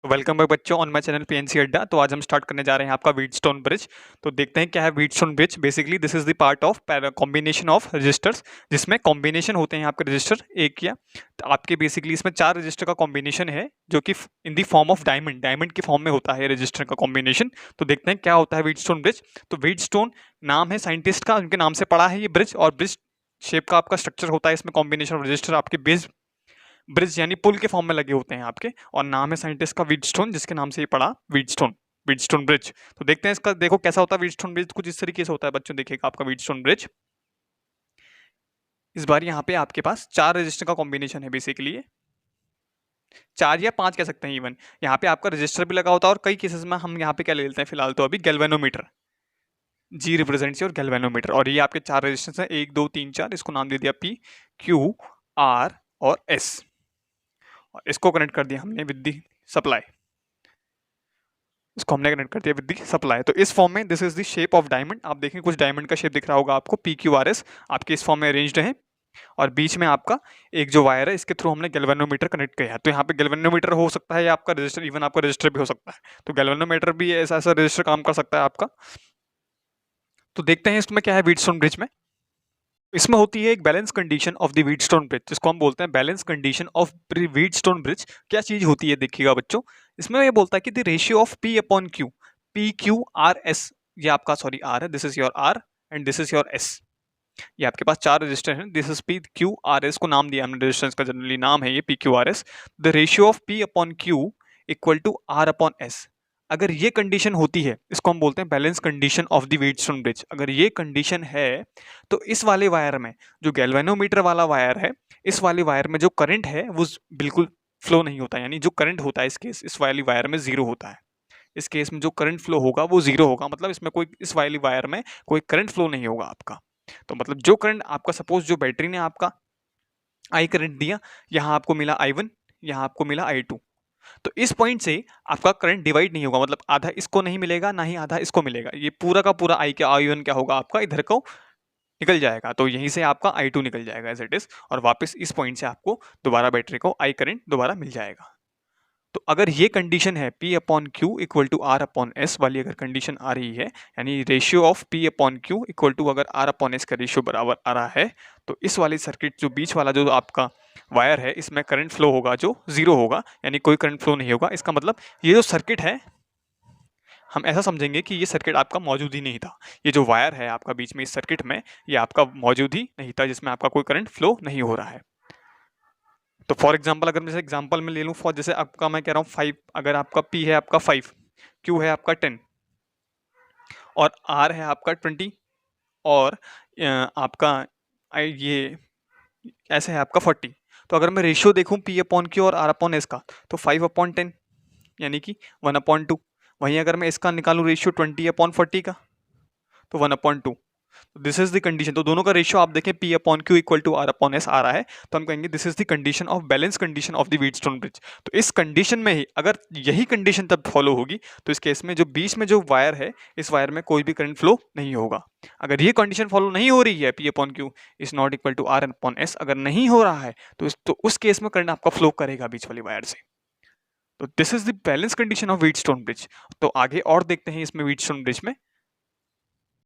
Welcome back बच्चों on my channel PNC अड्डा। तो आज हम स्टार्ट करने जा रहे हैं आपका व्हीटस्टोन ब्रिज। तो देखते हैं क्या है Wheatstone bridge. Basically this is the part of combination of resistors, जिसमें कॉम्बिनेशन होते हैं आपके रजिस्टर एक या तो आपके बेसिकली इसमें 4 रजिस्टर का कॉम्बिनेशन है जो कि in the form of diamond diamond के फॉर्म में होता है रजिस्टर का कॉम्बिनेशन। तो देखते हैं क्या होता है व्हीटस्टोन ब्रिज। तो व्हीटस्टोन नाम है साइंटिस्ट का, उनके नाम से पड़ा है ये ब्रिज, और ब्रिज शेप का आपका स्ट्रक्चर होता है। इसमें कॉम्बिनेशन ऑफ रजिस्टर आपके बेस ब्रिज यानी पुल के फॉर्म में लगे होते हैं आपके, और नाम है साइंटिस्ट का व्हीटस्टोन, जिसके नाम से ये पड़ा व्हीटस्टोन व्हीटस्टोन ब्रिज। तो देखते हैं इसका, देखो कैसा होता है व्हीटस्टोन ब्रिज। कुछ इस तरीके से होता है बच्चों, देखिएगा आपका व्हीटस्टोन ब्रिज। इस बार यहाँ पे आपके पास 4 रजिस्टर का कॉम्बिनेशन है बेसिकली, ये 4 या 5 कह सकते हैं इवन। यहाँ पे आपका रजिस्टर भी लगा होता है, और कई केसेस में हम यहाँ पे क्या ले लेते हैं फिलहाल तो अभी galvanometer, G represents your galvanometer. और ये आपके 4 रजिस्टर्स हैं, 1 2 3 4। इसको नाम दे दिया पी, क्यू, आर और एस, और इसको कनेक्ट कर दिया हमने विद दी सप्लाई। इसको हमने कनेक्ट कर दिया विद दी सप्लाई। तो इस फॉर्म में this is the shape of diamond. आप देखें कुछ डायमंड का शेप दिख रहा होगा आपको, पी क्यू आर एस आपके इस फॉर्म में अरेंज्ड है। और बीच में आपका एक जो वायर है, इसके थ्रू हमने गैल्वेनोमीटर कनेक्ट किया है। तो यहाँ पे गैल्वेनोमीटर हो सकता है या आपका रजिस्टर, इवन आपका रजिस्टर भी हो सकता है। तो गैल्वेनोमीटर भी ऐसा ऐसा रजिस्टर काम कर सकता है आपका। तो देखते हैं इसमें क्या है व्हीटस्टोन ब्रिज में। इसमें होती है एक balance condition of the Wheatstone bridge, जिसको हम बोलते हैं balance condition of Wheatstone bridge. क्या चीज होती है देखिएगा बच्चों, इसमें ये बोलता है कि the ratio of P upon Q, P Q R S, ये आपका सॉरी आर है, this is your R and this is your S. ये आपके पास 4 रजिस्टर हैं, this is P Q R S को नाम दिया हमने, रजिस्टेंस का जनरली नाम है ये P Q R S. The ratio of P upon Q equal to R upon S. अगर ये कंडीशन होती है, इसको हम बोलते हैं balance condition of the Wheatstone bridge. अगर ये कंडीशन है तो इस वाले वायर में, जो गैल्वेनोमीटर वाला वायर है, इस वाले वायर में जो करंट है वो बिल्कुल फ्लो नहीं होता, यानी जो करंट होता है इस वाली वायर में जीरो होता है। इस केस में जो करंट फ्लो होगा वो जीरो होगा, मतलब इसमें कोई, इस वाली वायर में कोई करंट फ्लो नहीं होगा आपका। तो मतलब जो करंट आपका, सपोज जो बैटरी ने आपका आई करंट दिया, यहाँ आपको मिला I1, यहाँ आपको मिला I2। तो इस पॉइंट से आपका करंट डिवाइड नहीं होगा, मतलब आधा इसको नहीं मिलेगा ना ही आधा इसको मिलेगा। ये पूरा का पूरा I1 क्या होगा आपका, इधर को निकल जाएगा। तो यहीं से आपका I2 निकल जाएगा एज इट इज, और वापस इस पॉइंट से आपको दोबारा बैटरी को आई करंट दोबारा मिल जाएगा। तो अगर ये कंडीशन है P upon Q equal to R upon S वाली, अगर कंडीशन आ रही है, यानी ratio of P upon Q equal to अगर आर अपॉन एस का रेशियो बराबर आ रहा है, तो इस वाली सर्किट, जो बीच वाला जो आपका वायर है, इसमें करंट फ्लो होगा जो जीरो होगा, यानी कोई करंट फ्लो नहीं होगा। इसका मतलब ये जो सर्किट है, हम ऐसा समझेंगे कि ये सर्किट आपका मौजूद ही नहीं था। ये जो वायर है आपका बीच में इस सर्किट में, ये आपका मौजूद ही नहीं था, जिसमें आपका कोई करंट फ्लो नहीं हो रहा है। तो फॉर एग्जाम्पल, अगर मैं एग्जाम्पल में ले लूँ, फॉर जैसे आपका मैं कह रहा हूँ 5, अगर आपका P है आपका 5, Q है आपका 10 और R है आपका 20, और आपका ये ऐसे है आपका 40। तो अगर मैं रेशियो देखूँ P अपॉन Q और R अपॉन S का, तो 5 अपॉन 10 यानी कि 1 अपॉन 2। वहीं अगर मैं इसका निकालूँ रेशियो 20 अपॉन 40 का, तो 1 upon 2। This is the condition. तो दोनों का रेशियो आप देखें P upon Q equal to R upon S आ रहा है, तो हम कहेंगे this is the condition of balance condition of the Wheatstone bridge. तो इस कंडीशन में ही, अगर यही कंडीशन तब फॉलो होगी, तो इस केस में जो बीच में जो वायर है, इस वायर में कोई भी करंट फ्लो नहीं होगा। अगर ये कंडीशन फॉलो नहीं हो रही है, P upon Q is not equal to R upon S, अगर नहीं हो रहा है, तो उस केस में करंट आपका फ्लो करेगा बीच वाली वायर से। तो this is the balance condition of Wheatstone bridge. तो आगे और देखते हैं इसमें व्हीटस्टोन ब्रिज में।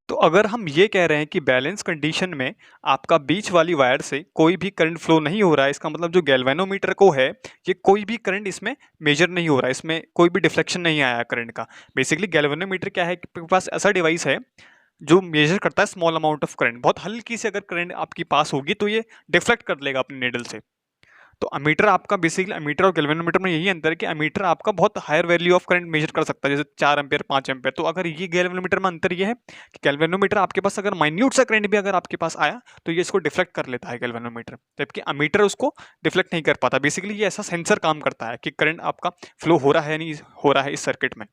तो अगर हम ये कह रहे हैं कि बैलेंस कंडीशन में आपका बीच वाली वायर से कोई भी करंट फ्लो नहीं हो रहा है, इसका मतलब जो गैल्वेनोमीटर को है, ये कोई भी करंट इसमें मेजर नहीं हो रहा है, इसमें कोई भी डिफ्लेक्शन नहीं आया करंट का। बेसिकली गैल्वेनोमीटर क्या है कि आपके पास ऐसा डिवाइस है जो मेजर करता है स्मॉल अमाउंट ऑफ करंट। बहुत हल्की से अगर करंट आपकी पास होगी तो ये डिफ्लेक्ट कर लेगा अपने नेडल से। तो अमीटर आपका, बेसिकली अमीटर और गैल्वेनोमीटर में यही अंतर है कि अमीटर आपका बहुत higher value of current measure कर सकता है, जैसे 4 एम्पियर 5 एम्पियर। तो अगर ये गैल्वेनोमीटर में अंतर ये है कि गैल्वेनोमीटर आपके पास अगर माइन्यूट सा करंट भी अगर आपके पास आया, तो ये इसको डिफ्लेक्ट कर लेता है गैल्वेनोमीटर, जबकि अमीटर उसको डिफ्लेक्ट नहीं कर पाता। बेसिकली ये ऐसा सेंसर काम करता है कि करंट आपका फ्लो हो रहा है नहीं हो रहा है इस सर्किट में।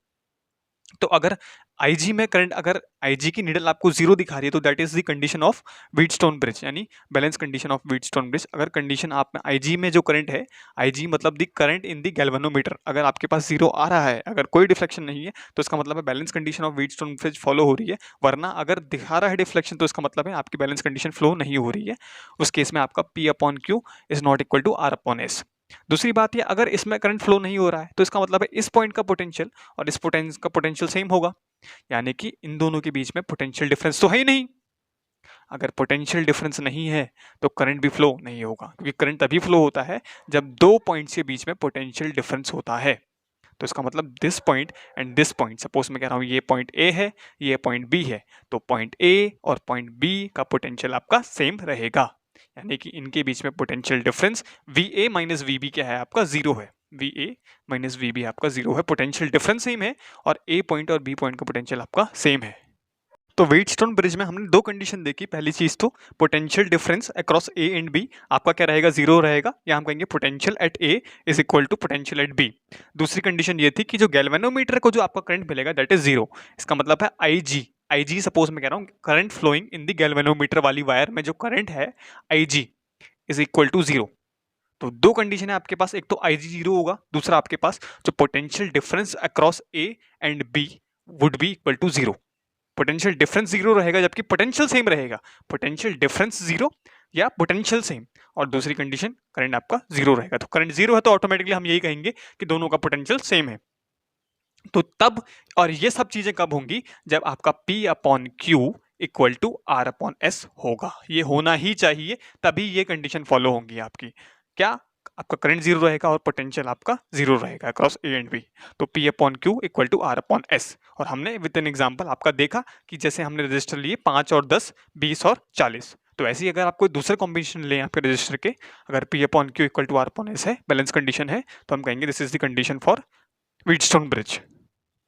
तो अगर IG में करंट, अगर IG की नीडल आपको जीरो दिखा रही है, तो that is the condition of Wheatstone bridge, यानी balance condition of Wheatstone bridge. अगर कंडीशन आप में IG में जो करंट है, IG मतलब the current in the galvanometer, अगर आपके पास जीरो आ रहा है, अगर कोई डिफ्लेक्शन नहीं है, तो इसका मतलब है balance condition of Wheatstone bridge follow हो रही है। वरना अगर दिखा रहा है डिफ्लेक्शन, तो इसका मतलब है आपकी बैलेंस कंडीशन फ्लो नहीं हो रही है। उस केस में आपका P upon Q is not equal to R upon S. दूसरी बात ये, अगर इसमें करंट फ्लो नहीं हो रहा है तो इसका मतलब है इस पॉइंट का पोटेंशियल और इस का पोटेंशियल सेम होगा, यानी कि इन दोनों के बीच में पोटेंशियल डिफरेंस तो है ही नहीं। अगर पोटेंशियल डिफरेंस नहीं है तो करंट भी फ्लो नहीं होगा, क्योंकि करंट तभी फ्लो होता है जब दो पॉइंट्स के बीच में पोटेंशियल डिफरेंस होता है। तो इसका मतलब this point and this point, suppose मैं कह रहा हूँ ये पॉइंट ए है, ये पॉइंट बी है, तो पॉइंट ए और पॉइंट बी का पोटेंशियल आपका सेम रहेगा, यानी कि इनके बीच में potential difference V A minus V B क्या है आपका जीरो है। V A minus V B आपका जीरो है, पोटेंशियल डिफरेंस सेम है और ए पॉइंट और बी पॉइंट का पोटेंशियल आपका सेम है। तो व्हीटस्टोन ब्रिज में हमने दो कंडीशन देखी। पहली चीज तो potential difference across A and B आपका क्या रहेगा, जीरो रहेगा, या हम कहेंगे potential at A is equal to potential at B. दूसरी कंडीशन ये थी कि जो गैल्वेनोमीटर को जो आपका करंट मिलेगा दैट इज जीरो। इसका मतलब है I G, I ji suppose मैं कह रहा हूँ current flowing in the galvanometer वाली वायर में जो करंट है I G is equal to zero. तो दो कंडीशन है आपके पास, एक तो आई जी जीरो होगा, दूसरा आपके पास जो potential difference across A and B would be equal to zero. Potential difference zero रहेगा जबकि पोटेंशियल सेम रहेगा, पोटेंशियल डिफरेंस जीरो या पोटेंशियल सेम, और दूसरी कंडीशन करंट आपका जीरो रहेगा। तो करंट जीरो है तो ऑटोमेटिकली हम यही कहेंगे कि दोनों का पोटेंशियल सेम है। तो तब, और ये सब चीजें कब होंगी, जब आपका P upon Q equal to R upon S होगा। ये होना ही चाहिए, तभी ये कंडीशन फॉलो होंगी आपकी। क्या, आपका करंट जीरो रहेगा और पोटेंशियल आपका जीरो रहेगा अक्रॉस ए एंड बी। तो P upon Q equal to R upon S. और हमने विद एन एग्जाम्पल आपका देखा कि जैसे हमने रजिस्टर लिए 5 और 10, 20 और 40, तो ऐसे ही अगर आप कोई दूसरे कॉम्बिनेशन लें आपके रजिस्टर के, अगर P upon Q equal to R upon S है, बैलेंस कंडीशन है, तो हम कहेंगे this is the condition for Wheatstone bridge.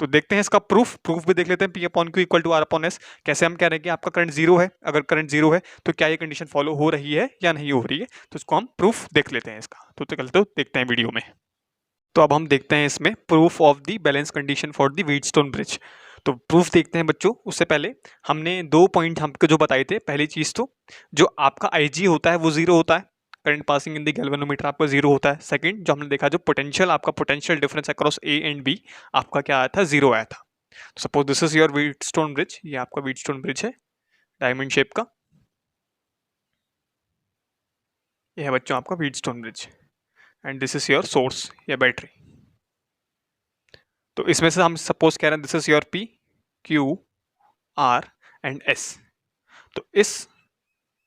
तो देखते हैं इसका प्रूफ भी देख लेते हैं। P upon Q equal to R upon S कैसे हम कह रहे हैं कि आपका करंट जीरो है, अगर करंट जीरो है तो क्या ये कंडीशन फॉलो हो रही है या नहीं हो रही है, तो इसको हम प्रूफ देख लेते हैं इसका। तो चलते देखते हैं वीडियो में। तो अब हम देखते हैं इसमें proof of the balance condition for the Wheatstone bridge. तो प्रूफ देखते हैं बच्चों, उससे पहले हमने दो पॉइंट हमको जो बताए थे। पहली चीज तो जो आपका IG होता है वो जीरो होता है, current passing in the galvanometer आपका जीरो होता है। सेकंड जो हमने देखा, जो पोटेंशियल आपका potential difference across A and B आपका क्या आया था, जीरो आया था। Suppose this is your Wheatstone bridge, ये आपका व्हीटस्टोन ब्रिज है डायमंड शेप का, ये है बच्चों आपका Wheatstone bridge, and this is your source या बैटरी। तो इसमें से हम सपोज कह रहे हैं this is your P, Q, R and S। तो इस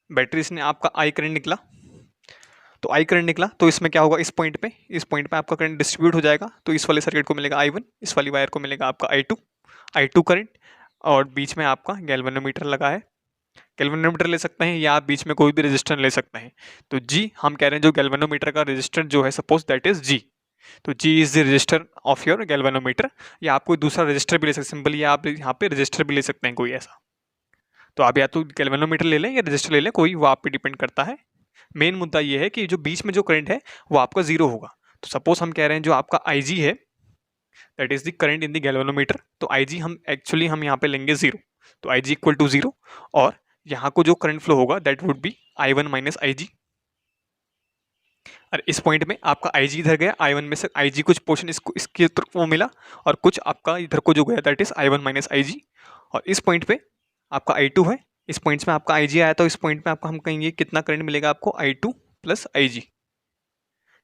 बैटरी से आपका I करंट निकला, तो I करंट निकला तो इसमें क्या होगा, इस पॉइंट पे आपका करंट डिस्ट्रीब्यूट हो जाएगा। तो इस वाले सर्किट को मिलेगा I1, इस वाली वायर को मिलेगा आपका I2 करंट, और बीच में आपका गैल्वेनोमीटर लगा है। गैल्वेनोमीटर ले सकते हैं या आप बीच में कोई भी रेजिस्टर ले सकते हैं। तो G हम कह रहे हैं जो गैल्वेनोमीटर का रेजिस्टर जो है, सपोज दैट इज G, तो G is the register of your galvanometer. या आप कोई दूसरा रजिस्टर भी ले सकते हैं, सिंपली आप यहाँ पे रजिस्टर भी ले सकते हैं कोई ऐसा। तो आप या तो गैल्वेनोमीटर ले लें या रजिस्टर ले लें, कोई वो आप पे डिपेंड करता है। मेन मुद्दा ये है कि जो बीच में जो करंट है वो आपका जीरो होगा। तो सपोज हम कह रहे हैं जो आपका IG है that is the current in the galvanometer, तो IG हम एक्चुअली हम यहाँ पे लेंगे जीरो, तो IG इक्वल टू जीरो, और यहाँ को जो करंट फ्लो होगा that would be I1 minus IG। और इस पॉइंट में आपका IG इधर गया, I1 में से IG कुछ पोर्शन इसको इसके तरफ वो मिला, और कुछ आपका इधर को जो गया that is I1 minus IG। और इस पॉइंट पे आपका I2 है, इस पॉइंट्स में आपका IG आया, तो इस पॉइंट में आपका हम कहेंगे कितना करंट मिलेगा आपको, I2 प्लस IG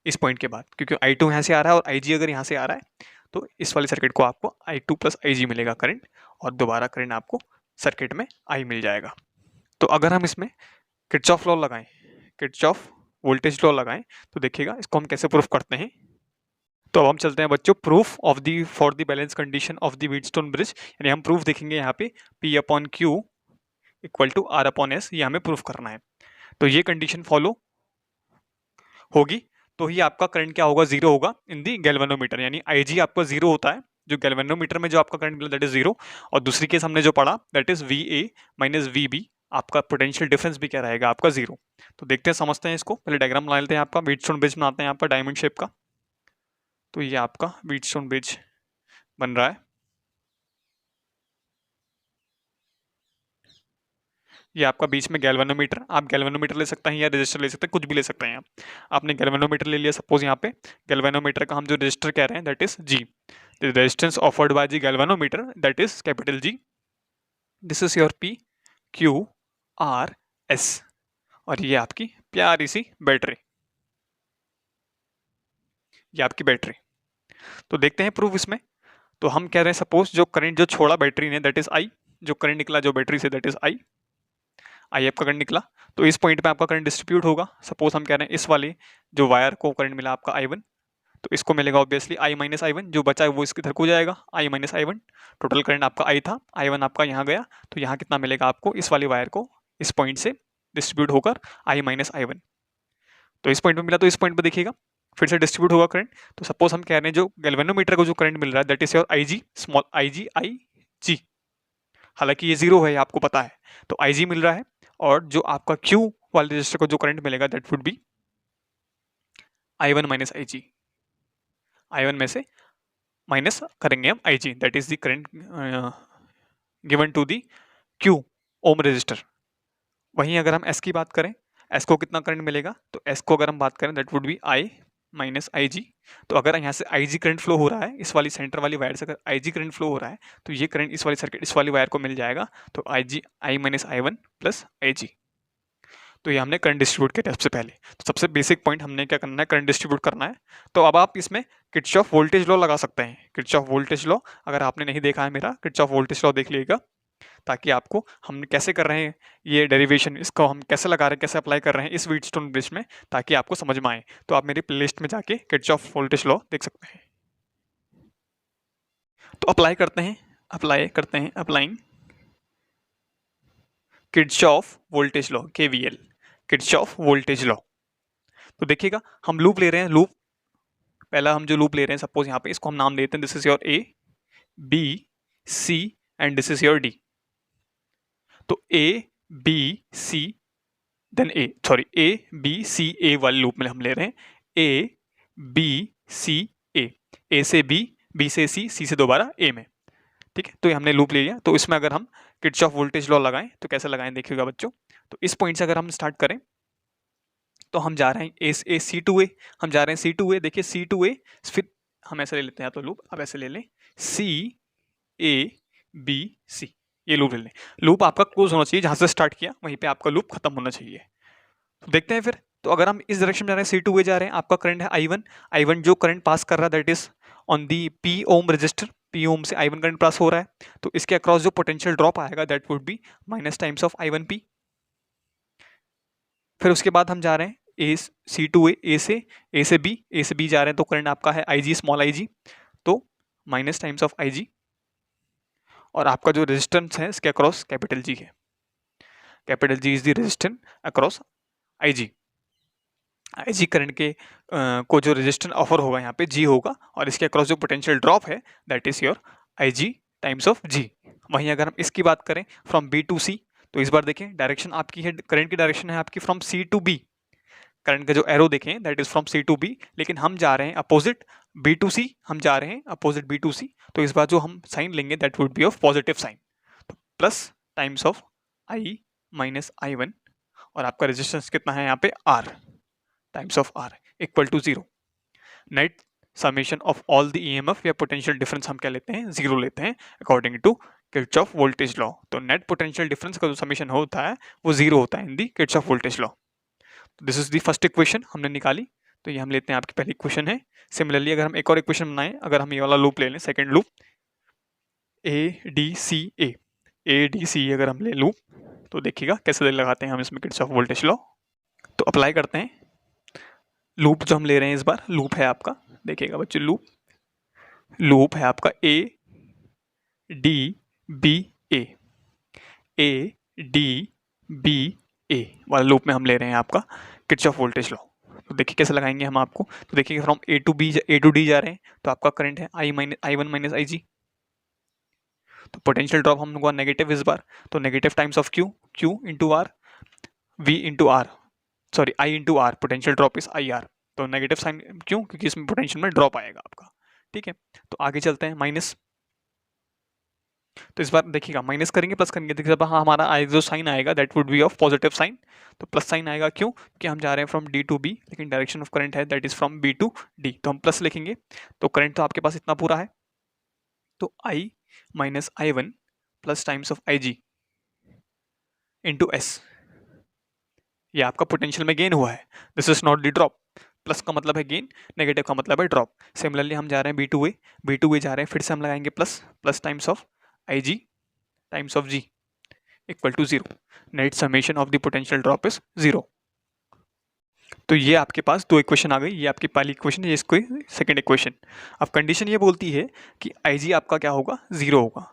इस पॉइंट के बाद, क्योंकि I2 यहाँ से आ रहा है और IG अगर यहाँ से आ रहा है तो इस वाले सर्किट को आपको I2 प्लस IG मिलेगा करंट, और दोबारा करंट आपको सर्किट में I मिल जाएगा। तो अगर हम इसमें किर्चॉफ लॉ लगाएं, किर्चॉफ वोल्टेज लॉ लगाएं, तो देखिएगा इसको हम कैसे प्रूफ करते हैं। तो अब हम चलते हैं बच्चों proof of the for the balance condition of the Wheatstone bridge, यानी हम प्रूफ देखेंगे यहाँ पे P upon Q equal to R upon S, ये हमें प्रूफ करना है। तो ये कंडीशन फॉलो होगी तो ही आपका करंट क्या होगा, जीरो होगा इन दी गैल्वेनोमीटर, यानी IG आपका जीरो होता है जो गैल्वेनोमीटर में जो आपका करंट मिला दैट इज जीरो। और दूसरी केस हमने जो पढ़ा that is VA minus VB, आपका पोटेंशियल डिफरेंस भी क्या रहेगा आपका जीरो। तो देखते हैं, समझते हैं इसको। पहले डायग्राम बना लेते हैं आपका व्हीटस्टोन ब्रिज बनाते हैं आपका डायमंड शेप का। तो ये आपका व्हीटस्टोन ब्रिज बन रहा है, ये आपका बीच में गैल्वेनोमीटर, आप गैल्वेनोमीटर ले सकते हैं या रजिस्टर ले सकते हैं, कुछ भी ले सकते हैं आप। आपने गैल्वेनोमीटर ले लिया, सपोज यहाँ पे गैल्वेनोमीटर का हम जो रजिस्टर कह रहे हैं that is G, the resistance offered by the galvanometer that is capital G। This is your P, Q, R, S, और ये आपकी प्यारी सी बैटरी। ये आपकी बैटरी। तो देखते हैं प्रूफ इसमें। तो हम कह रहे हैं सपोज जो करंट जो छोड़ा बैटरी ने दैट इज आई, जो करंट निकला जो battery say that is I, आई आपका करंट निकला। तो इस पॉइंट पे आपका करंट डिस्ट्रीब्यूट होगा। सपोज हम कह रहे हैं इस वाले जो वायर को करंट मिला आपका I1, तो इसको मिलेगा obviously I minus I one, जो बचा है वो इसके इधर को जाएगा I minus I one. Total current आपका I था, I1 आपका यहाँ गया, तो यहाँ कितना मिलेगा आपको इस वाले वायर को इस पॉइंट से डिस्ट्रीब्यूट होकर I माइनस आई वन। तो इस पॉइंट पे मिला, तो इस पॉइंट पे देखिएगा फिर से डिस्ट्रीब्यूट होगा करंट। तो सपोज हम कह रहे हैं जो गैल्वेनोमीटर को जो करंट मिल रहा है that is your I G, small I G, I G. हालांकि ये जीरो है, आपको पता है, तो आई जी मिल रहा है। और जो आपका क्यू वाले रजिस्टर को जो करंट मिलेगा that would be I1 minus I G. I1 में से माइनस करेंगे हम I G, that is the current given to the Q ohm resistor. वहीं अगर हम एस की बात करें, एस को कितना करंट मिलेगा, तो एस को अगर हम बात करें that would be I minus I G. तो अगर यहाँ से आई जी करंट फ्लो हो रहा है, इस वाली सेंटर वाली वायर से अगर आई जी करंट फ्लो हो रहा है, तो ये करंट इस वाली सर्किट इस वाली वायर को मिल जाएगा। तो आई G I minus I one plus I G. तो ये हमने करंट डिस्ट्रीब्यूट किया सबसे पहले। तो सबसे बेसिक पॉइंट हमने क्या करना है, करंट डिस्ट्रीब्यूट करना है। तो अब आप इसमें किरचॉफ वोल्टेज लॉ लगा सकते हैं। किरचॉफ वोल्टेज लॉ अगर आपने नहीं देखा है मेरा, किरचॉफ वोल्टेज लॉ देख लीजिएगा, ताकि आपको हम कैसे कर रहे हैं ये डेरिवेशन, इसको हम कैसे लगा रहे हैं, कैसे अप्लाई कर रहे हैं इस व्हीटस्टोन ब्रिज में, ताकि आपको समझ में आए। तो आप मेरी प्लेलिस्ट में जाके किरचॉफ वोल्टेज लॉ देख सकते हैं। तो अप्लाई करते हैं, applying Kirchhoff voltage law, KVL, Kirchhoff voltage law. तो देखिएगा हम लूप ले रहे हैं, लूप पहला हम जो लूप ले रहे हैं, सपोज यहाँ पे इसको हम नाम देते हैं this is your A B C and this is your D. तो A B C then A B C A वाले लूप में हम ले रहे हैं ए बी सी ए से बी से सी से दोबारा ए में। ठीक है, तो ये हमने लूप ले लिया। तो इसमें अगर हम किरचॉफ वोल्टेज लॉ लगाएं तो कैसे लगाएं देखिएगा बच्चों। तो इस पॉइंट से अगर हम स्टार्ट करें तो हम जा रहे हैं ए सी टू ए, हम जा रहे हैं सी टू ए। देखिए सी टू ए, फिर हम ऐसे ले लेते हैं, तो लूप अब ऐसे ले लें सी ए बी सी, ये लूप ले लें। लूप आपका क्लोज होना चाहिए, जहां से स्टार्ट किया वहीं पे आपका लूप खत्म होना चाहिए। तो देखते हैं फिर। तो अगर हम इस डायरेक्शन में जा रहे हैं सी टू ए जा रहे हैं, आपका करंट है I1 जो करंट पास कर रहा है that is on the P ohm resistor, P ohm से I1 करंट पास हो रहा है। तो इसके अक्रॉस जो पोटेंशियल ड्रॉप आएगा that would B minus times of I1 P. फिर उसके बाद हम जा रहे हैं ए सी टू ए से बी जा रहे हैं, तो करंट आपका है IG स्मॉल IG, तो माइनस टाइम्स ऑफ IG। और आपका जो रेजिस्टेंस है इसके अक्रॉस कैपिटल G है, capital G is the resistance across IG। IG current के को जो रेजिस्टेंस ऑफर होगा यहाँ पे G होगा, और इसके अक्रॉस जो पोटेंशियल ड्रॉप है that is your IG times of G। वहीं अगर हम इसकी बात करें फ्रॉम B टू C, तो इस बार देखें डायरेक्शन आपकी है, करंट की डायरेक्शन है आपकी from C to B। Current का जो एरो देखें that is from C to B, लेकिन हम जा रहे हैं अपोजिट B टू C, हम जा रहे हैं अपोजिट B टू C। तो इस बार जो हम साइन लेंगे that would be of positive sign, तो plus times of I minus I1, और आपका रेजिस्टेंस कितना है यहाँ पे R times of R equal to 0। Net summation of all the EMF या पोटेंशियल डिफरेंस हम क्या लेते हैं, 0 लेते हैं according to Kirchhoff voltage law. तो नेट पोटेंशियल डिफरेंस का जो समेशन होता है वो 0 होता है in the Kirchhoff voltage law. This is the first equation हमने निकाली, तो ये हम लेते हैं आपकी पहली इक्वेशन है। सिमिलरली अगर हम एक और इक्वेशन बनाएं, अगर हम ये वाला लूप ले लें, second loop A D C अगर हम ले लूप, तो देखिएगा कैसे लगाते हैं हम इसमें किरचॉफ वोल्टेज लॉ। तो अप्लाई करते हैं। लूप जो हम ले रहे हैं इस बार लूप है आपका, देखिएगा बच्चों लूप है आपका ए डी बी ए वाला लूप में हम ले रहे हैं आपका किरचॉफ वोल्टेज लॉ। तो देखिए कैसे लगाएंगे हम आपको। तो देखिए फ्रॉम ए टू डी जा रहे हैं, तो आपका करंट है I1 माइनस IG। तो पोटेंशियल ड्रॉप हम लोग नेगेटिव इस बार, तो negative times of Q into R, V into R, sorry I into R, potential drop is IR। तो नेगेटिव साइन क्यों, क्योंकि इसमें पोटेंशियल में ड्रॉप आएगा आपका। ठीक है, तो आगे चलते हैं माइनस। तो इस बार देखिएगा माइनस करेंगे प्लस करेंगे, देखिए हमारा जो साइन आएगा that would be of positive sign. तो प्लस साइन आएगा क्यों, क्योंकि हम जा रहे हैं फ्रॉम D टू B, लेकिन डायरेक्शन ऑफ करंट है that is from B to D, तो हम प्लस लिखेंगे। तो करंट तो आपके पास इतना पूरा है, तो I minus I1 plus times of IG into S, ये आपका पोटेंशियल में गेन हुआ है, this is not the drop. Plus का मतलब है गेन, नेगेटिव का मतलब है ड्रॉप। सिमिलरली हम जा रहे हैं B2A जा रहे हैं, फिर से हम लगाएंगे plus times of IG times of G equal to 0। Net summation of the potential drop is 0। तो ये आपके पास दो इक्वेशन आ गई, ये आपकी पहली इक्वेशन, ये इसको सेकंड इक्वेशन। अब कंडीशन ये बोलती है कि IG आपका क्या होगा, 0 होगा।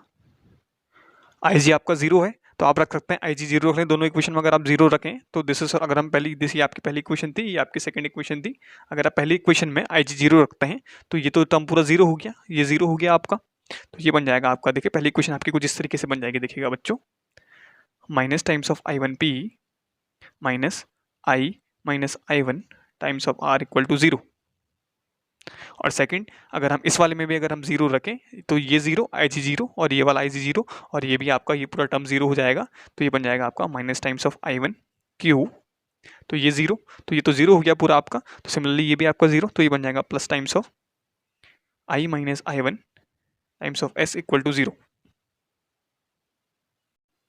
IG आपका 0 है तो आप रख सकते हैं IG 0 रख लें दोनों इक्वेशन में। अगर आप 0 रखें तो दिस इज, अगर हम पहली दिस, ये आपकी पहली इक्वेशन थी, ये आपकी सेकंड इक्वेशन थी। अगर आप पहली इक्वेशन में IG 0 रखते हैं तो ये तो टर्म पूरा 0 हो गया, ये 0 हो गया आपका। तो ये बन जाएगा आपका, देखिए पहली इक्वेशन आपकी कुछ इस तरीके से बन जाएगी, देखिएगा बच्चों, minus times of I1P minus I minus I1 times of R equal to 0। और सेकंड, अगर हम इस वाले में भी अगर हम 0 रखें तो ये 0 IG 0 और ये वाला IG 0 और ये भी आपका ये पूरा टर्म 0 हो जाएगा। तो ये बन जाएगा आपका minus times of I1 Q, तो ये 0, तो ये तो 0 हो गया पूरा आपका। तो सिमिलरली ये भी आपका 0, तो ये बन जाएगा plus times of I minus I1 times of S equal to 0।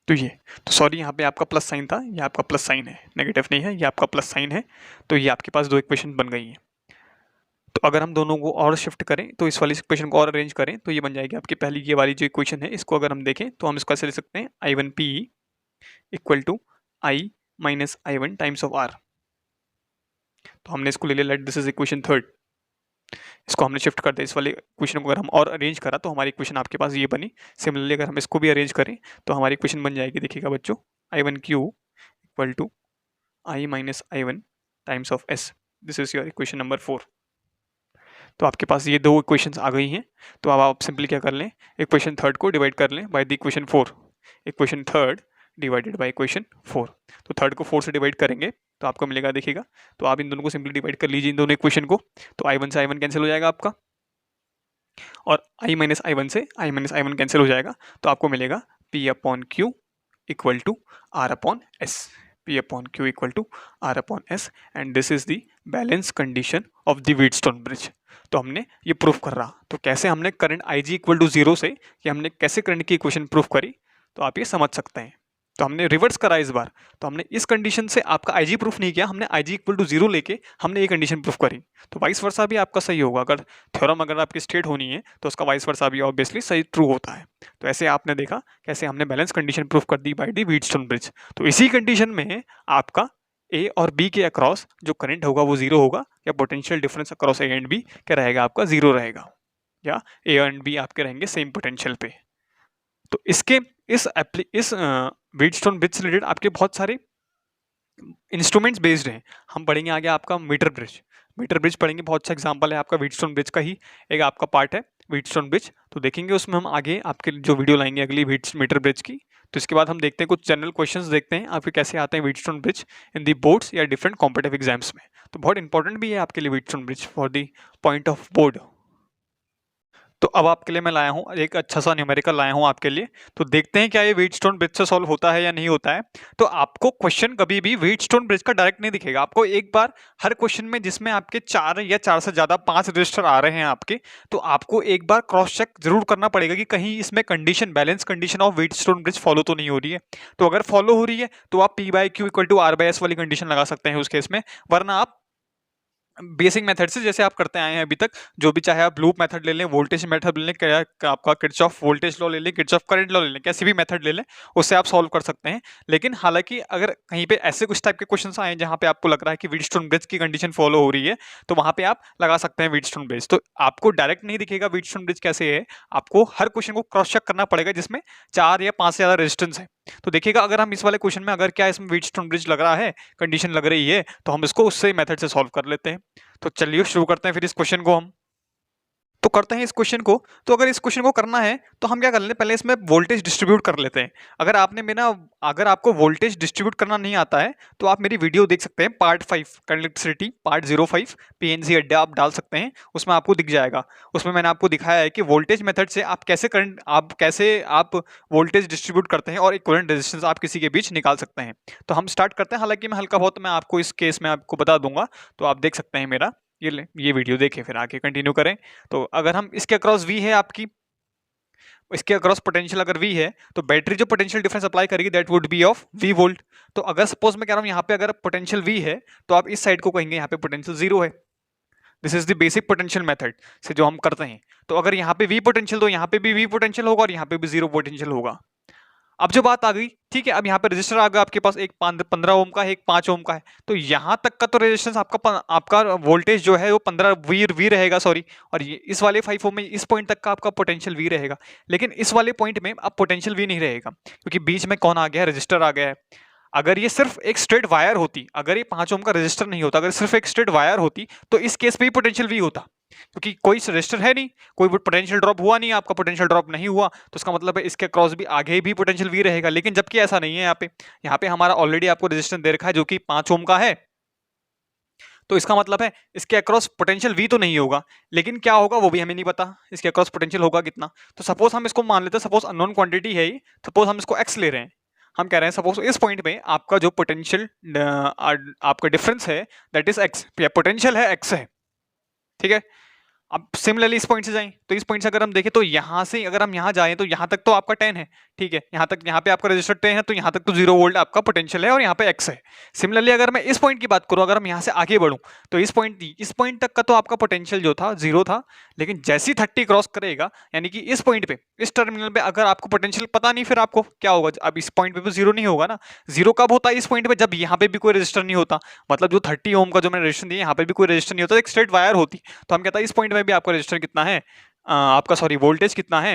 तो ये, तो सॉरी यहाँ पे आपका प्लस साइन था, ये आपका प्लस साइन है, नेगेटिव नहीं है, ये आपका प्लस साइन है। तो ये आपके पास दो इक्वेशन बन गई हैं। तो अगर हम दोनों को और शिफ्ट करें तो इस वाली इक्वेशन को और अरेंज करें तो ये बन जाएगी आपकी पहली ये वाली जो इक्वेशन है, इसको अगर हम देखें तो हम इसको ऐसे लिख सकते हैं I1P equal to I minus I1 times of R। तो हमने इसको ले लिया, let this is equation third. इसको हमने शिफ्ट कर दिया, इस वाले इक्वेशन को अगर हम और अरेंज करा तो हमारी इक्वेशन आपके पास ये बनी। सिमिलरली अगर हम इसको भी अरेंज करें तो हमारी इक्वेशन बन जाएगी, देखिएगा बच्चों, I1Q equal to I minus I1 times of S। This is your equation number 4। तो आपके पास ये दो इक्वेशंस आ गई हैं। तो अब आप सिंपली क्या कर लें, इक्वेशन थर्ड को डिवाइड कर लें by the equation 4। Equation third divided by equation 4। तो थर्ड को 4 से डिवाइड करेंगे तो आपको मिलेगा, देखिएगा, तो आप इन दोनों को सिंपली डिवाइड कर लीजिए, इन दोनों इक्वेशन को। तो I1 से I1 कैंसिल हो जाएगा आपका, और I माइनस I1 से I माइनस I1 कैंसिल हो जाएगा। तो आपको मिलेगा P upon Q equal to R upon S। P upon Q equal to R upon S and this is the balance condition of the Wheatstone bridge. तो हमने ये proof कर रहा, तो कैसे हमने करंट IG इक्वल टू 0 से कि हमने कैसे करंट की इक्वेशन प्रूफ करी, तो आप ये समझ सकते हैं। तो हमने रिवर्स करा इस बार, तो हमने इस कंडीशन से आपका IG प्रूफ नहीं किया, हमने IG इक्वल टू 0 लेके हमने ये कंडीशन प्रूफ करी। तो वाइस वर्सा भी आपका सही होगा, अगर थ्योरम अगर आपकी स्ट्रेट होनी है तो उसका वाइस वर्सा भी ऑब्वियसली सही ट्रू होता है। तो ऐसे आपने देखा कैसे हमने बैलेंस कंडीशन प्रूफ कर दी बाय द व्हीटस्टोन ब्रिज। तो इसी कंडीशन में आपका A और B के अक्रॉस जो करंट होगा वो 0 होगा, या potential difference across A and B क्या रहेगा आपका, 0 रहेगा, या A एंड B आपके रहेंगे सेम पोटेंशियल पे। तो इसके इस व्हीटस्टोन ब्रिज से रिलेटेड आपके बहुत सारे इंस्ट्रूमेंट्स बेस्ड हैं। हम पढ़ेंगे आगे आपका मीटर ब्रिज पढ़ेंगे, बहुत अच्छा एग्जांपल है आपका व्हीटस्टोन ब्रिज का ही एक आपका पार्ट है व्हीटस्टोन ब्रिज। तो देखेंगे उसमें हम आगे आपके जो वीडियो लाएंगे अगली मीटर ब्रिज की। तो इसके बाद हम देखते हैं कुछ जनरल क्वेश्चंस देखते हैं आपके कैसे आते हैं व्हीटस्टोन ब्रिज इन दी बोर्ड्स या डिफरेंट कॉम्पिटिटिव एग्जाम्स में। तो बहुत इंपॉर्टेंट भी है आपके लिए Wheatstone bridge for the point of board. तो अब आपके लिए मैं लाया हूँ एक अच्छा सा न्यूमेरिकल लाया हूँ आपके लिए। तो देखते हैं क्या ये व्हीटस्टोन ब्रिज से सॉल्व होता है या नहीं होता है। तो आपको क्वेश्चन कभी भी व्हीटस्टोन ब्रिज का डायरेक्ट नहीं दिखेगा, आपको एक बार हर क्वेश्चन में जिसमें आपके 4 या 4 से ज्यादा 5 रजिस्टर आ रहे हैं आपके, तो आपको एक बार क्रॉस चेक जरूर करना पड़ेगा कि कहीं इसमें condition balance condition of Wheatstone bridge follow तो नहीं हो रही है। तो अगर फॉलो हो रही है तो आप P/Q इक्वल टू R/S वाली कंडीशन लगा सकते हैं उस केस में, वरना आप बेसिक मेथड से जैसे आप करते आए हैं अभी तक, जो भी चाहे आप लूप मेथड ले लें, वोल्टेज मेथड ले लें, आपका किरचॉफ वोल्टेज लॉ ले लें, किरचॉफ करंट लॉ ले लें, कैसी भी मेथड ले लें उससे आप सॉल्व कर सकते हैं। लेकिन हालांकि अगर कहीं पे ऐसे कुछ टाइप के क्वेश्चंस आए जहां पे आपको लग रहा है कि व्हीटस्टोन ब्रिज की कंडीशन फॉलो हो रही है, तो वहां पे आप लगा सकते हैं व्हीटस्टोन ब्रिज। तो आपको डायरेक्ट नहीं दिखेगा व्हीटस्टोन ब्रिज कैसे है, आपको हर क्वेश्चन को क्रॉस चेक करना पड़ेगा जिसमें 4 या 5 से ज्यादा रेजिस्टेंस है। तो देखिएगा अगर हम इस वाले क्वेश्चन में अगर क्या इसमें व्हीटस्टोन ब्रिज लग रहा है, कंडीशन लग रही है, तो हम इसको उससे मेथड से सॉल्व कर लेते हैं। तो चलिए शुरू करते हैं फिर इस क्वेश्चन को हम। तो करते हैं इस क्वेश्चन को। तो अगर इस क्वेश्चन को करना है तो हम क्या कर लेते हैं, पहले इसमें वोल्टेज डिस्ट्रीब्यूट कर लेते हैं। अगर आपको वोल्टेज डिस्ट्रीब्यूट करना नहीं आता है तो आप मेरी वीडियो देख सकते हैं, पार्ट 5 कंडक्टिविटी पार्ट 05 PNC अड्डा आप डाल सकते हैं, उसमें आपको दिख जाएगा। उसमें मैंने आपको दिखाया है कि वोल्टेज मेथड से आप कैसे वोल्टेज डिस्ट्रीब्यूट करते हैं और इक्विवेलेंट रेजिस्टेंस आप किसी के बीच निकाल सकते हैं। तो हम स्टार्ट करते हैं, हालांकि मैं हल्का बहुत मैं आपको इस केस में आपको बता दूंगा, तो आप देख सकते हैं मेरा ये वीडियो देखें फिर आगे कंटिन्यू करें। तो अगर हम इसके अक्रॉस V है आपकी, इसके अक्रॉस पोटेंशियल अगर V है तो बैटरी जो पोटेंशियल डिफरेंस अप्लाई करेगी that would be of V volt. तो अगर सपोज मैं कह रहा हूं यहाँ पे अगर पोटेंशियल V है तो आप इस साइड को कहेंगे यहाँ पे पोटेंशियल 0 है। This is the basic potential method से जो हम करते हैं। तो अगर यहाँ पे वी पोटेंशियल, तो यहाँ पे भी वी पोटेंशियल होगा और यहाँ पे भी जीरो पोटेंशियल होगा। अब जो बात आ गई, ठीक है, अब यहाँ पे रजिस्टर आ गया आपके पास, एक 15 ओम का है, एक 5 ओम का है, तो यहाँ तक का तो रेजिस्टेंस आपका वोल्टेज जो है वो 15 वी रहेगा, सॉरी, और ये इस वाले 5 ओम में इस पॉइंट तक का आपका पोटेंशियल वी रहेगा। लेकिन इस वाले पॉइंट में अब पोटेंशियल वी नहीं रहेगा, क्योंकि बीच में कौन आ गया है, रजिस्टर आ गया है। अगर ये सिर्फ एक स्ट्रेट वायर होती, अगर ये 5 ओम का रजिस्टर नहीं होता, अगर सिर्फ एक स्ट्रेट वायर होती, तो इस केस पे ही पोटेंशियल वी होता, क्योंकि कोई रजिस्टर है नहीं, कोई पोटेंशियल ड्रॉप हुआ नहीं, आपका पोटेंशियल ड्रॉप नहीं हुआ, तो इसका मतलब है इसके क्रॉस भी आगे भी पोटेंशियल वी रहेगा। लेकिन जबकि ऐसा नहीं है, यहाँ पे हमारा ऑलरेडी आपको रेजिस्टेंस दे रखा है जो कि 5 ओम का है, तो इसका मतलब है इसके अक्रॉस पोटेंशियल वी तो नहीं होगा, लेकिन क्या होगा वो भी हमें नहीं पता, इसके अक्रॉस पोटेंशियल होगा कितना। तो सपोज हम इसको मान लेते हैं, सपोज अननोन क्वांटिटी है ये, सपोज हम इसको एक्स ले रहे हैं, हम कह रहे हैं सपोज इस पॉइंट पे आपका जो पोटेंशियल आपका डिफरेंस है दैट इज एक्स, या पोटेंशियल है एक्स है, ठीक है। अब सिमिलरली इस पॉइंट से जाएं, तो इस पॉइंट से अगर हम देखें तो यहाँ से अगर हम यहाँ जाएं तो यहाँ तक तो आपका 10 है, ठीक है, यहाँ तक, यहाँ पे आपका रजिस्टर 10 है, तो यहाँ तक तो 0 वोल्ट आपका पोटेंशियल है और यहाँ पे एक्स है। सिमिलरली अगर मैं इस पॉइंट की बात करूँ, अगर हम यहाँ से आगे बढ़ूँ, तो इस पॉइंट तक का तो आपका पोटेंशियल जो था 0 था, लेकिन जैसी 30 क्रॉस करेगा, यानी कि इस पॉइंट पे, इस टर्मिनल पे अगर आपको पोटेंशियल पता नहीं, फिर आपको क्या होगा, अब इस पॉइंट पे भी 0 नहीं होगा ना। 0 कब होता है, इस पॉइंट पे जब यहाँ पे भी कोई रजिस्टर नहीं होता, मतलब जो 30 ओम का जो मैंने रजिस्टर दिया, यहाँ पे भी कोई रजिस्टर नहीं होता, एक स्ट्रेट वायर होती, तो हम कहता है इस पॉइंट में भी आपका रजिस्टर कितना है, आपका सॉरी वोल्टेज कितना है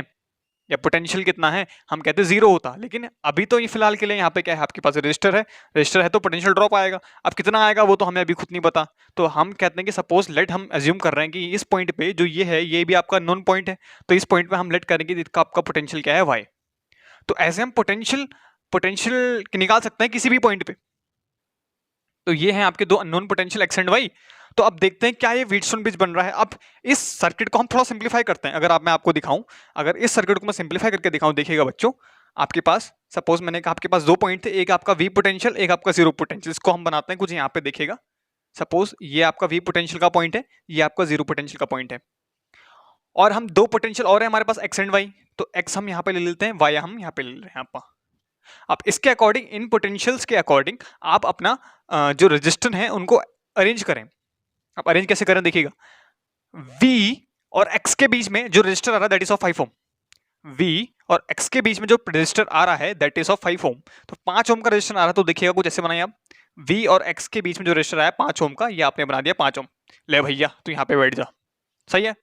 या पोटेंशियल कितना है, हम कहते हैं 0 होता। लेकिन अभी तो ये फिलहाल के लिए यहाँ पे क्या है, आपके पास रजिस्टर है तो पोटेंशियल ड्रॉप आएगा, अब कितना आएगा वो तो हमें अभी खुद नहीं पता। तो हम कहते हैं कि सपोज लेट, हम अज्यूम कर रहे हैं कि इस पॉइंट पे जो ये है ये भी आपका नॉन पॉइंट है, तो इस पॉइंट पे हम लेट करेंगे इसका आपका पोटेंशियल क्या है, वाई। तो ऐसे हम पोटेंशियल निकाल सकते हैं किसी भी पॉइंट पे। तो ये है आपके दो unknown potential X and Y. तो अब देखते हैं क्या ये व्हीटस्टोन ब्रिज बन रहा है। अब इस सर्किट को हम थोड़ा सिंप्लीफाई करते हैं। अगर मैं आपको दिखाऊं, अगर इस सर्किट को मैं सिंप्लीफाई करके दिखाऊं, देखिएगा बच्चों, आपके पास सपोज मैंने कहा आपके पास दो पॉइंट थे, एक आपका वी पोटेंशियल, एक आपका जीरो पोटेंशियल। इसको हम बनाते हैं कुछ यहाँ पे, देखिएगा सपोज ये आपका वी पोटेंशियल का पॉइंट है, ये आपका जीरो पोटेंशियल का पॉइंट है, और हम दो पोटेंशियल और है हमारे पास एक्स एंड वाई। तो एक्स हम यहाँ पे ले लेते हैं, वाई हम यहाँ पे ले रहे हैं आपका। अब इसके अकॉर्डिंग, इन पोटेंशियल्स के अकॉर्डिंग आप अपना जो रेजिस्टेंस है उनको अरेंज करें। आप अरेंज कैसे करें, देखिएगा, V और X के बीच में जो रजिस्टर आ रहा है that is of 5 ohm, V और X के बीच में जो रजिस्टर आ रहा है दैट इज ऑफ 5 ओम। तो 5 ओम का रजिस्टर आ रहा है, तो देखिएगा कुछ ऐसे बनाइए आप, V और X के बीच में जो रजिस्टर आया 5 ओम का, ये आपने बना दिया 5 ओम। ले भैया तू यहाँ पे बैठ जा, सही है।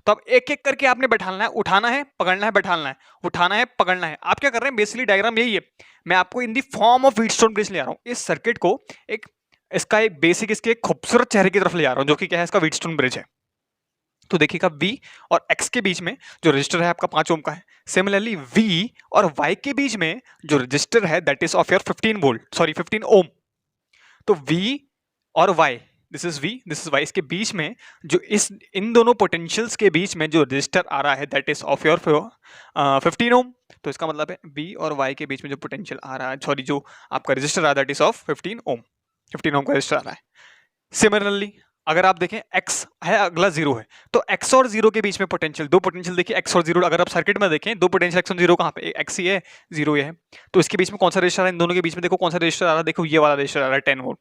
तो अब एक एक करके आपने बैठाना है, उठाना है, पकड़ना है, बैठाना है, उठाना है, पकड़ना है। आप क्या कर रहे हैं, बेसिकली डायग्राम यही है, मैं आपको in the form of Wheatstone bridge ले आ रहा हूँ। इस सर्किट को एक, इसका एक बेसिक, इसके एक खूबसूरत चेहरे की तरफ ले आ रहा हूँ, जो कि क्या है, इसका व्हीटस्टोन ब्रिज है। तो देखिएगा V और X के बीच में जो रजिस्टर है आपका 5 ओम का है। सिमिलरली V और Y के बीच में जो रजिस्टर है that is of your 15 volt, sorry 15 ओम। तो V और Y, this is V, this is Y, इसके बीच में जो इन दोनों पोटेंशियल्स के बीच में जो रजिस्टर आ रहा है दैट इज ऑफ योर 15 ओम। तो इसका मतलब है V और Y के बीच में जो पोटेंशियल आ रहा है, सॉरी जो आपका रजिस्टर आ रहा है दैट इज ऑफ 15 ओम, 15 ओम का रजिस्टर आ रहा है। सिमिलरली अगर आप देखें x है, अगला 0 है, तो x और 0 के बीच में पोटेंशियल, दो पोटेंशियल देखिए x और 0, अगर आप सर्किट में देखें दो पोटेंशियल x और 0 कहाँ पे, x ही है, 0 ये है। तो इसके बीच में कौन सा रजिस्टर है, इन दोनों के बीच में देखो कौन सा रजिस्टर आ रहा है, देखो ये वाला रजिस्टर आ रहा है 10 वोल्ट,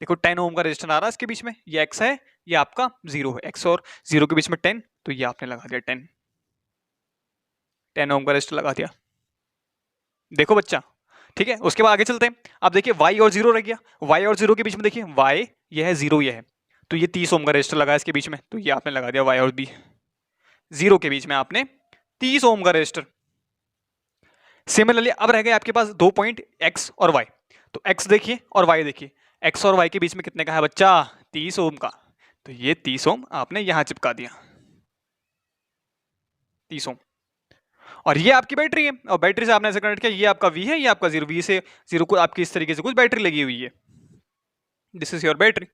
देखो 10 ओम का रजिस्टर आ रहा है इसके बीच में, ये x है, ये आपका 0 है, x और 0 के बीच में 10, तो ये आपने लगा दिया 10 ओम का रजिस्टर लगा दिया। देखो बच्चा, ठीक है। उसके बाद आगे चलते हैं, आप देखिए y और 0 रह गया, y और 0 के बीच में देखिए y ये है, 0 ये है, तो ये 30 ओम का रजिस्टर लगा इसके बीच में, तो ये आपने लगा दिया y और b, 0 के बीच में आपने 30 ओम का रजिस्टर। सिमिलरली अब रह गए आपके पास दो पॉइंट x और y, तो x देखिए और y देखिए, x और y के बीच में कितने का है बच्चा, 30 ओम का, तो ये 30 ओम आपने यहां चिपका दिया, 30 ओम। और ये आपकी बैटरी है, और बैटरी से आपने ऐसे कनेक्ट किया, ये आपका V है, ये आपका 0, V से 0 को आपकी इस तरीके से कुछ बैटरी लगी हुई है, दिस इज योर बैटरी।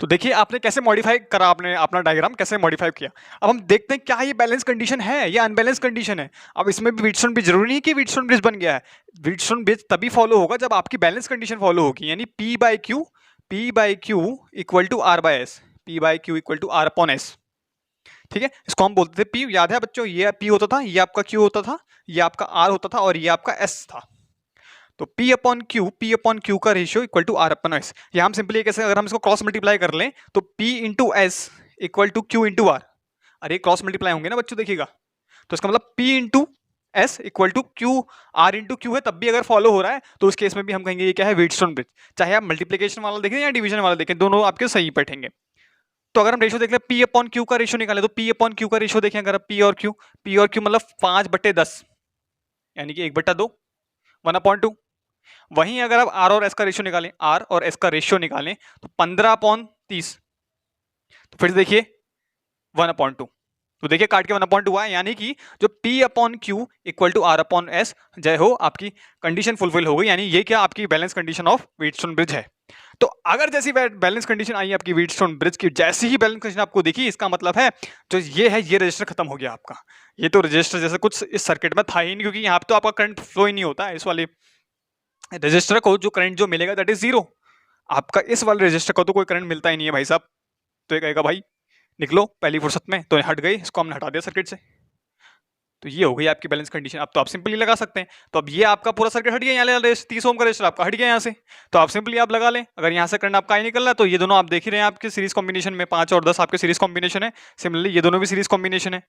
तो देखिए आपने कैसे मॉडिफाई करा, आपने अपना डायग्राम कैसे मॉडिफाई किया। अब हम देखते हैं क्या ये बैलेंस कंडीशन है या अनबैलेंस कंडीशन है। अब इसमें भी व्हीटस्टोन ब्रिज, जरूरी नहीं कि व्हीटस्टोन ब्रिज बन गया है, व्हीटस्टोन ब्रिज तभी फॉलो होगा जब आपकी बैलेंस कंडीशन फॉलो होगी, यानी P by Q equal to R by S, P by Q equal to R upon S, ठीक है। इसको हम बोलते थे P, याद है बच्चों, ये P होता था, ये आपका Q होता था, ये आपका R होता था और ये आपका S था। तो P अपॉन Q का ratio equal to R upon S. या हम सिंपली कैसे, अगर हम इसको क्रॉस मल्टीप्लाई कर लें तो P into S equal to Q into R. अरे क्रॉस मल्टीप्लाई होंगे ना बच्चों, देखिएगा। तो इसका मतलब P into S equal to Q R into Q है, तब भी अगर फॉलो हो रहा है तो उस केस में भी हम कहेंगे ये क्या है, व्हीटस्टोन ब्रिज। चाहे आप मल्टीप्लीकेशन वाला देखें या डिवीजन वाला देखें, दोनों आपके सही बैठेंगे। तो अगर हम रेशियो देख ले, P अपॉन Q का रेशियो निकाले तो P अपॉन Q का रेशियो देखें, अगर P और Q मतलब 5/10 यानी कि 1/2 1/2। वहीं अगर आप R और S का रेशियो निकालें, R और S का रेशियो निकालें तो 15/30। तो फिर देखिए 1/2। तो देखिए काट के 1/2 आया, यानी कि जो P upon Q equal to R upon S, जय हो, आपकी कंडीशन फुलफिल हो गई। यानी ये क्या आपकी balance condition of Wheatstone bridge है। तो अगर जैसी बैलेंस कंडीशन आई आपकी व्हीटस्टोन ब्रिज की, जैसी ही बैलेंस कंडीशन आपको दिखी, इसका मतलब है जो ये है, ये रजिस्टर खत्म हो गया आपका। ये तो रजिस्टर जैसे कुछ इस सर्किट में था ही नहीं, क्योंकि यहाँ पे तो आपका करंट फ्लो ही नहीं होता है। इस वाले रजिस्टर को जो करंट जो मिलेगा दैट इज 0। आपका इस वाले रजिस्टर को तो कोई करंट मिलता ही नहीं है भाई साहब। तो ये कहेगा भाई निकलो पहली फुर्सत में, तो हट गई, इसको हमने हटा दिया सर्किट से। तो ये हो गई आपकी बैलेंस कंडीशन। अब तो आप सिंपली लगा सकते हैं। तो अब ये आपका पूरा सर्किट हट गया, यहाँ 30 ओम का रजिस्टर आपका हट गया यहाँ से। तो आप सिंपली आप लगा लें, अगर यहाँ से करंट आपका ही निकल रहा है तो ये दोनों आप देख ही रहे हैं आपके सीरीज कॉम्बिनेशन में, 5 और 10 आपके सीरीज कॉम्बिनेशन है। सिमिलरली ये दोनों भी सीरीज कॉम्बिनेशन है,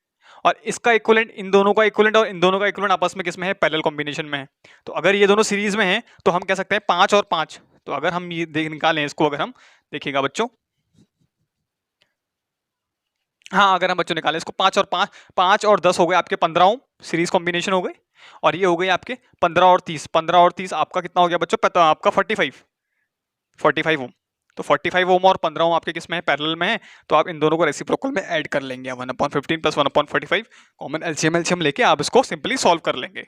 और इसका इक्विवेलेंट इन दोनों का इक्विवेलेंट और इन दोनों का इक्विवेलेंट आपस में किसमें है, पैरेलल कॉम्बिनेशन में है। तो अगर ये दोनों सीरीज में है तो हम कह सकते हैं 5 और 5। तो अगर हम ये निकालें इसको, अगर हम देखिएगा बच्चों, हाँ अगर हम बच्चों निकालें इसको, 5 और 10 हो गए आपके 15 ओम सीरीज कॉम्बिनेशन हो गए। और ये हो गए आपके 15 और 30 आपका कितना हो गया बच्चों, पता आपका 45 ओम। तो 45 ओम और 15 ओम आपके किस में है, पैरेलल में है। तो आप इन दोनों को रेसिप्रोकल में ऐड कर लेंगे, 1/15 प्लस 1/45 कॉमन एलसीएम लेके आप इसको सिंपली सॉल्व कर लेंगे।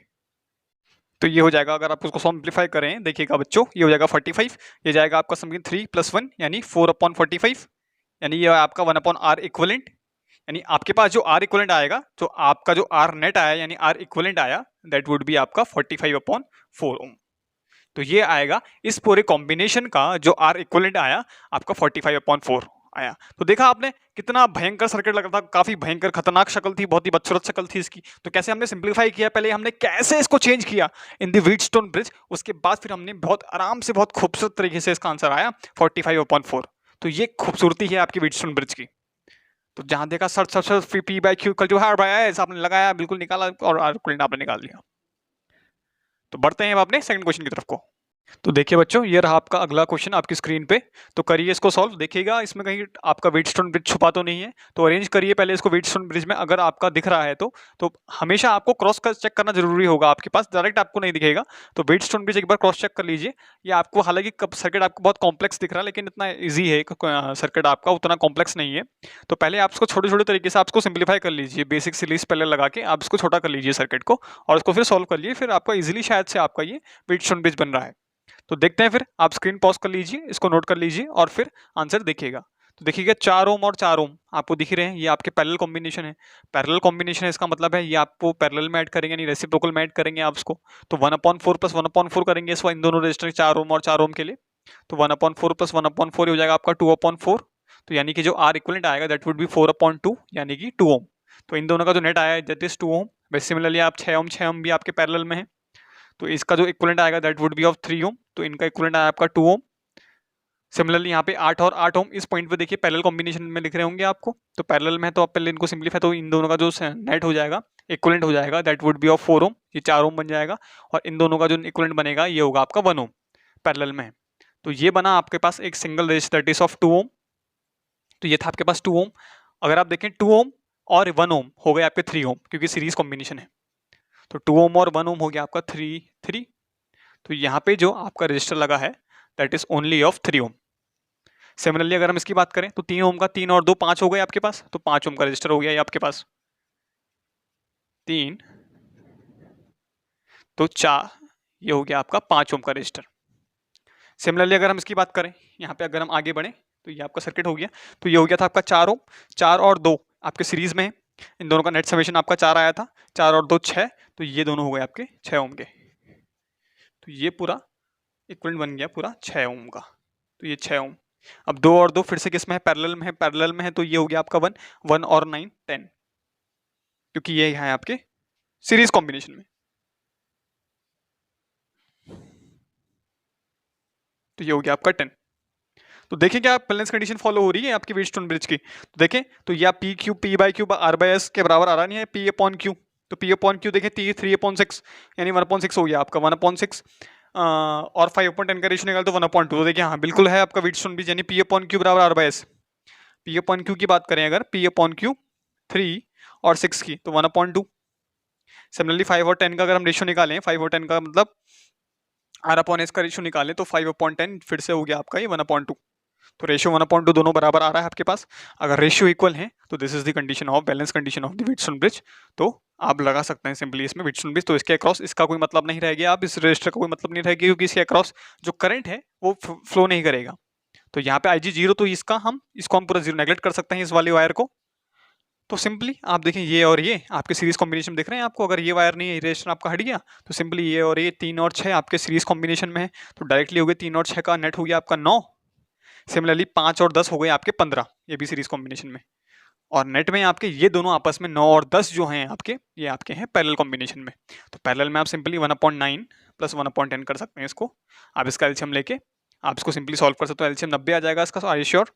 तो ये हो जाएगा, अगर आप उसको सिंप्लीफाई करें, देखिएगा बच्चों, ये हो जाएगा 45, ये जाएगा आपका समथिंग 3 + 1 यानी 4/45, यानी ये आपका 1/R इक्विवेलेंट। यानी आपके पास जो आर इक्विवेलेंट आएगा, जो आपका जो आर नेट आया यानी आर इक्विवेलेंट आया, दैट वुड बी आपका 45/4 ओम। तो ये आएगा इस पूरे कॉम्बिनेशन का जो आर इक्विवेलेंट आया आपका 45/4 आया। तो देखा आपने कितना भयंकर सर्किट लग रहा था, काफी भयंकर खतरनाक शक्ल थी, बहुत ही बदसूरत शक्ल थी इसकी। तो कैसे हमने सिंप्लीफाई किया, पहले हमने कैसे इसको चेंज किया इन द व्हीटस्टोन ब्रिज, उसके बाद फिर हमने बहुत आराम से बहुत खूबसूरत तरीके से इसका आंसर आया 45/4। तो ये खूबसूरती है आपकी व्हीटस्टोन ब्रिज की। तो जहां देखा sir P/Q equal to R by S आपने लगाया, बिल्कुल निकाला, और R इक्वल आपने निकाल लिया। तो बढ़ते हैं अब अपने सेकंड क्वेश्चन की तरफ को। तो देखिए बच्चों, ये रहा आपका अगला क्वेश्चन आपकी स्क्रीन पे। तो करिए इसको सॉल्व, देखिएगा इसमें कहीं आपका व्हीटस्टोन ब्रिज छुपा तो नहीं है। तो अरेंज करिए पहले इसको व्हीटस्टोन ब्रिज में, अगर आपका दिख रहा है तो हमेशा आपको क्रॉस कर चेक करना जरूरी होगा, आपके पास डायरेक्ट आपको नहीं दिखेगा। तो व्हीटस्टोन ब्रिज एक बार क्रॉस चेक कर लीजिए। ये आपको हालांकि सर्किट आपको बहुत कॉम्प्लेक्स दिख रहा है, लेकिन इतना ईजी है सर्किट आपका, उतना कॉम्प्लेक्स नहीं है। तो पहले आप इसको छोटे छोटे तरीके से आप इसको सिंप्लीफाई कर लीजिए, बेसिक सीरीज पहले लगा के आप इसको छोटा कर लीजिए सर्किट को, और उसको फिर सॉल्व कर लीजिए, फिर आपका इजीली शायद से आपका ये व्हीटस्टोन ब्रिज बन रहा है। तो देखते हैं, फिर आप स्क्रीन पॉज कर लीजिए, इसको नोट कर लीजिए और फिर आंसर देखिएगा। तो देखिएगा 4 ओम और 4 ओम आपको दिख रहे हैं, ये आपके पैरेलल कॉम्बिनेशन है। पैरेलल कॉम्बिनेशन है, इसका मतलब है ये आपको पैरेलल में ऐड करेंगे, यानी रेसिप्रोकल में ऐड करेंगे आप इसको। तो 1/4 प्लस 1/4 करेंगे इस इन दोनों रजिस्टर 4 ओम और 4 ओम के लिए। तो 1/4 प्लस 1/4 हो जाएगा आपका 2/4। तो यानी कि जो आर इक्विवेलेंट आएगा दैट वुड बी 4/2 यानी कि 2 ओम। तो इन दोनों का जो नेट आया दैट इज 2 ओम। वैसे सिमिलरली आप 6 ओम भी आपके पैरेलल में है, तो इसका जो इक्विवेलेंट आएगा दैट वुड बी ऑफ 3 ओम। तो इनका इक्विवेलेंट आया आपका 2 ओम। सिमिलरली यहाँ पे 8 और 8 ओम इस पॉइंट पे देखिए पैरेलल कॉम्बिनेशन में दिख रहे होंगे आपको। तो पैरेलल में है, तो आप पहले इनको सिंप्लीफाई, तो इन दोनों का जो नेट हो जाएगा, इक्विवेलेंट हो जाएगा, दैट वुड बी ऑफ 4 ओम। ये 4 ओम बन जाएगा, और इन दोनों का जो इक्विवेलेंट बनेगा ये होगा आपका 1 ओम पैरेलल में है। तो ये बना आपके पास एक single register that is of 2 ओम। तो ये था आपके पास 2 ओम। अगर आप देखें 2 ओम और 1 ओम हो गए आपके 3 ओम, क्योंकि सीरीज कॉम्बिनेशन है। तो 2 ओम और 1 ओम हो गया आपका 3। तो यहाँ पे जो आपका रजिस्टर लगा है that is only of 3 ohm. Similarly अगर हम इसकी बात करें तो 3 ओम का 3 और 2 5 हो गए आपके पास। तो 5 ओम का रजिस्टर हो गया ये आपके पास 3, तो 4, ये हो गया आपका 5 ओम का रजिस्टर। सिमिलरली अगर हम इसकी बात करें, यहाँ पे अगर हम आगे बढ़े तो ये आपका सर्किट हो गया। तो ये हो गया था आपका 4 ओम, 4 और 2 आपके सीरीज में है, इन दोनों का नेट समेशन आपका 4 आया था, 4 और 2 6, तो ये दोनों हो गए आपके 6 ओम के। तो ये पूरा इक्विवेलेंट बन गया पूरा 6 ओम का। तो ये 6 ओम। अब 2 और 2 फिर से किस में है, पैरेलल में है, पैरेलल में है, तो ये हो गया आपका 1 और 9 10, क्योंकि ये है आपके सीरीज कॉम्बिनेशन में। तो ये हो गया आपका 10। तो देखें क्या बैलेंस कंडीशन फॉलो हो रही है आपकी व्हीटस्टोन ब्रिज की। तो देखें तो यह P Q P by Q R by S के बराबर आ रहा नहीं है, पी अपॉन क्यू। तो पी अपॉन क्यू देखें 3/6 यानी 1/6 हो गया आपका 1/6 और 5/10 का रेशियो निकाल तो 1/2। तो देखिए हाँ बिल्कुल है आपका व्हीटस्टोन ब्रिज, यानी पी अपॉन क्यू बराबर R by S. P upon Q की बात करें अगर, पी अपॉन क्यू 3 और 6 की तो 1/2। सिमिलरली 5 और 10 का अगर हम रेशियो निकालें, 5 और 10 का मतलब आर अपॉन एस का रेशियो निकालें तो 5/10 फिर से हो गया आपका ये 1/2। तो रेशियो 1/2 दोनों बराबर आ रहा है आपके पास। अगर रेशियो इक्वल है तो this is the condition of balance condition of the Wheatstone bridge. तो आप लगा सकते हैं सिंपली इसमें व्हीटस्टोन ब्रिज। तो इसके अक्रॉस इसका कोई मतलब नहीं रहेगा, आप इस रेजिस्टर का कोई मतलब नहीं रहेगा, क्योंकि इसके अक्रॉस जो करंट है वो फ्लो नहीं करेगा। तो यहाँ पे IG 0, तो इसको हम पूरा जीरो नेगलेक्ट कर सकते हैं इस वाले वायर को। तो सिंपली आप देखें ये और ये आपके सीरीज कॉम्बिनेशन दिख रहे हैं आपको। अगर ये वायर नहीं है, रेजिस्टर आपका हट गया, तो सिंपली ये और ये 3 और 6 आपके सीरीज कॉम्बिनेशन में है, तो डायरेक्टली हो गए 3 और 6 का नेट हो गया आपका 9। सिमिलरली 5 और 10 हो गए आपके 15, ये भी सीरीज कॉम्बिनेशन में। और नेट में आपके ये दोनों आपस में 9 और 10 जो हैं आपके, ये आपके हैं पैरेलल कॉम्बिनेशन में। तो पैरेलल में आप सिंपली 1/9 प्लस 1/10 कर सकते हैं इसको। आप इसका एलसीएम लेके आप इसको सिंपली सॉल्व कर सकते हो। एलसीएम 90 आ जाएगा इसका। Are you sure?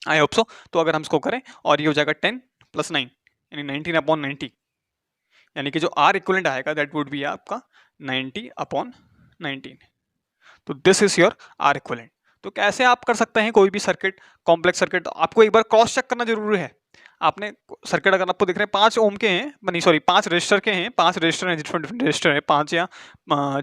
I hope so. तो अगर हम इसको करें और ये हो जाएगा 10 + 9 यानी 19/90, यानी कि जो आर इक्वलेंट आएगा दैट वुड बी आपका 90/19। तो this is your R equivalent. तो कैसे आप कर सकते हैं कोई भी सर्किट, कॉम्प्लेक्स सर्किट, आपको एक बार क्रॉस चेक करना जरूरी है। आपने सर्किट अगर आपको दिख रहे हैं 5 ओम के हैं, नहीं सॉरी 5 रेजिस्टर के हैं, 5 रेजिस्टर हैं, डिफरेंट रेजिस्टर है, 5 या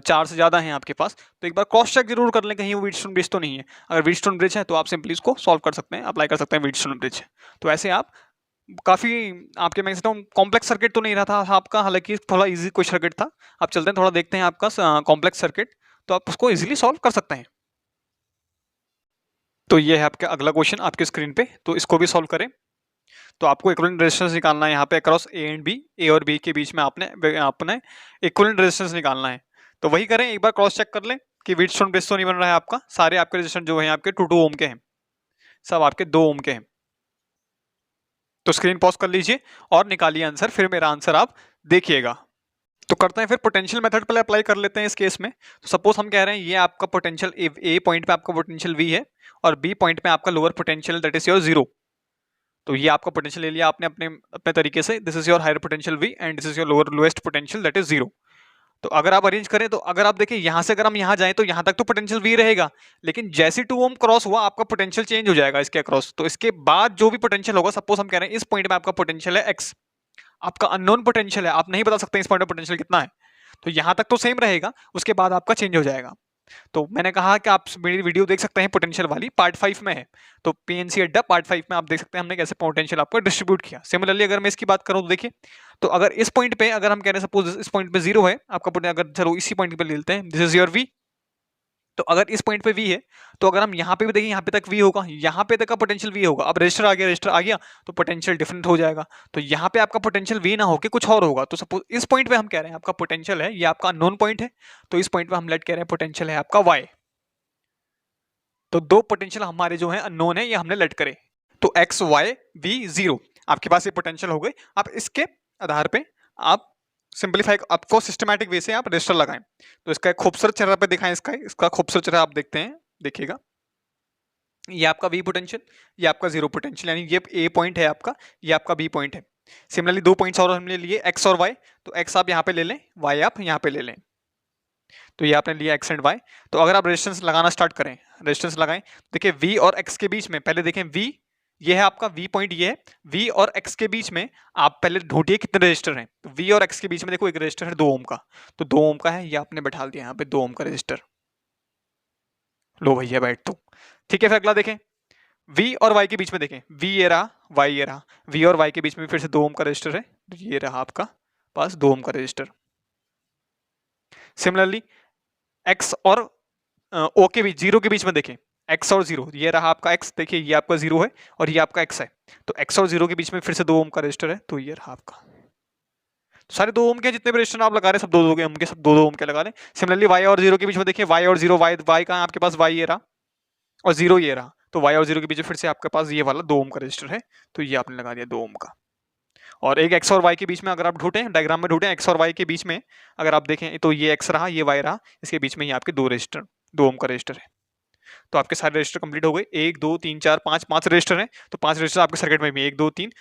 4 से ज्यादा हैं आपके पास, तो एक बार क्रॉस चेक जरूर कर लें कहीं वो व्हीटस्टोन ब्रिज तो नहीं है। अगर व्हीटस्टोन ब्रिज है तो आप सिंपली इसको सॉल्व कर सकते हैं, अप्लाई कर सकते हैं व्हीटस्टोन ब्रिज। तो ऐसे आप काफी आपके मैं कहता हूँ कॉम्प्लेक्स सर्किट तो नहीं रहा था आपका, हालांकि थोड़ा इजी कोई सर्किट था। आप चलते हैं थोड़ा देखते हैं आपका कॉम्प्लेक्स सर्किट, तो आप उसको इजीली सॉल्व कर सकते हैं। तो ये है आपका अगला क्वेश्चन आपके स्क्रीन पे, तो इसको भी सॉल्व करें। तो आपको इक्विवेलेंट रेजिस्टेंस निकालना है यहाँ पे अक्रॉस ए एंड बी, ए और बी के बीच में आपने इक्विवेलेंट रेजिस्टेंस निकालना है। तो वही करें, एक बार क्रॉस चेक कर लें कि व्हीटस्टोन ब्रिज तो नहीं बन रहा है आपका। सारे आपके रेजिस्टेंस जो है आपके 2 ओम के हैं, सब आपके 2 ओम के हैं। तो स्क्रीन पॉज कर लीजिए और निकालिए आंसर, फिर मेरा आंसर आप देखिएगा। तो करते हैं फिर पोटेंशियल मेथड पहले अप्लाई कर लेते हैं इस केस में। तो सपोज हम कह रहे हैं ये आपका पोटेंशियल ए पॉइंट पे आपका पोटेंशियल V है और बी पॉइंट पे आपका lower potential that is your 0। तो ये आपका पोटेंशियल ले लिया आपने अपने अपने तरीके से, this is your higher potential V and this is your lower lowest potential that is 0। तो अगर आप अरेंज करें, तो अगर आप देखें यहाँ से अगर हम यहाँ जाएं तो यहाँ तक तो पोटेंशियल V रहेगा, लेकिन जैसे 2 ओम क्रॉस हुआ आपका पोटेंशियल चेंज हो जाएगा इसके अक्रॉस। तो इसके बाद जो भी पोटेंशियल होगा, सपोज हम कह रहे हैं इस पॉइंट में आपका पोटेंशियल है x, आपका अननोन पोटेंशियल है, आप नहीं बता सकते इस पॉइंट में पोटेंशियल कितना है। तो यहां तक तो सेम रहेगा, उसके बाद आपका चेंज हो जाएगा। तो मैंने कहा कि आप मेरी वीडियो देख सकते हैं पोटेंशियल वाली, पार्ट 5 में है। तो पीएनसी अड्डा पार्ट 5 में आप देख सकते हैं हमने कैसे पोटेंशियल आपको डिस्ट्रीब्यूट किया। सिमिलरली अगर मैं इसकी बात करूं तो देखिए, तो अगर इस पॉइंट पे अगर हम कह रहे हैं सपोज इस पॉइंट पे 0 है आपका, अगर चलो इसी पॉइंट पे ले लेते हैं, दिस इज योर V। तो अगर इस पॉइंट पे V है, तो अगर हम यहाँ पे भी देखें, यहाँ पे तक V होगा, यहाँ पे तक का पोटेंशियल V होगा। अब रजिस्टर आ गया तो पोटेंशियल डिफरेंट हो जाएगा। तो यहाँ पे आपका पोटेंशियल V ना होके कुछ और होगा। तो सपोज इस पॉइंट पे हम कह रहे हैं आपका पोटेंशियल है, ये आपका अननोन पॉइंट है, तो इस पॉइंट पे हम लेट कह रहे हैं पोटेंशियल है आपका Y। तो 2 पोटेंशियल हमारे जो है अननोन है, ये हमने लेट करे। तो X Y V 0 आपके पास ये पोटेंशियल हो गए। आप इसके आधार पे आप सिंपलीफाई, आपको सिस्टमैटिक वे से आप रजिस्टर लगाएं। तो इसका एक खूबसूरत चेहरा पे दिखाएं, इसका खूबसूरत चेहरा आप देखते हैं, देखिएगा। ये आपका V पोटेंशियल, ये आपका 0 पोटेंशियल, यानी ये A पॉइंट है आपका, ये आपका B पॉइंट है। सिमिलरली 2 पॉइंट्स और हमने लिए X और Y, तो X आप यहाँ पे ले लें, Y आप यहाँ पे ले लें। तो ये आपने लिया X एंड Y। तो अगर आप रेजिस्टेंस लगाना स्टार्ट करें, रेजिस्टेंस लगाएं, देखिए V और X के बीच में पहले देखें V, ये है आपका V पॉइंट, ये है V और X के बीच में आप पहले ढूंढिए कितने रजिस्टर हैं। तो V और X के बीच में देखो एक रजिस्टर है 2 ओम का, तो 2 ओम का है, ये आपने बैठा दिया यहाँ पे 2 ओम का रजिस्टर। लो भैया बैठ तो ठीक है। फिर अगला देखें, V और Y के बीच में देखें, V ये रहा, Y ये रहा, V और Y के बीच में फिर से 2 ओम का रजिस्टर है, तो ये रहा आपका पास 2 ओम का रजिस्टर। सिमिलरली X और O के बीच, 0 के बीच में देखें, X और 0, ये रहा आपका X, देखिए ये आपका 0 है और ये आपका X है। तो X और 0 के बीच में फिर से 2 ओम का रजिस्टर है, तो ये रहा आपका। तो सारे 2 ओम के जितने भी रजिस्टर आप लगा रहे हैं सब 2-2 ओम के, सब 2-2 ओम के लगा लें। सिमिलरली Y और 0 के बीच में देखिए, Y और 0, Y कहाँ है आपके पास, Y ये रहा और 0 ये रहा, तो Y और 0 के बीच में फिर से आपके पास ये वाला 2 ओम का रजिस्टर है, तो ये आपने लगा दिया 2 ओम का। और एक X और Y के बीच में अगर आप ढूंढें, डायग्राम में ढूंढें X और Y के बीच में अगर आप देखें, तो ये X रहा, ये Y रहा, इसके बीच में ही आपके 2 रजिस्टर 2 ओम का रजिस्टर है। तो आपके सारे रजिस्टर कंप्लीट हो गए, 1 2 3 4 5 5 रजिस्टर हैं, तो 5 रजिस्टर आपके सर्किट में भी 1 2 3।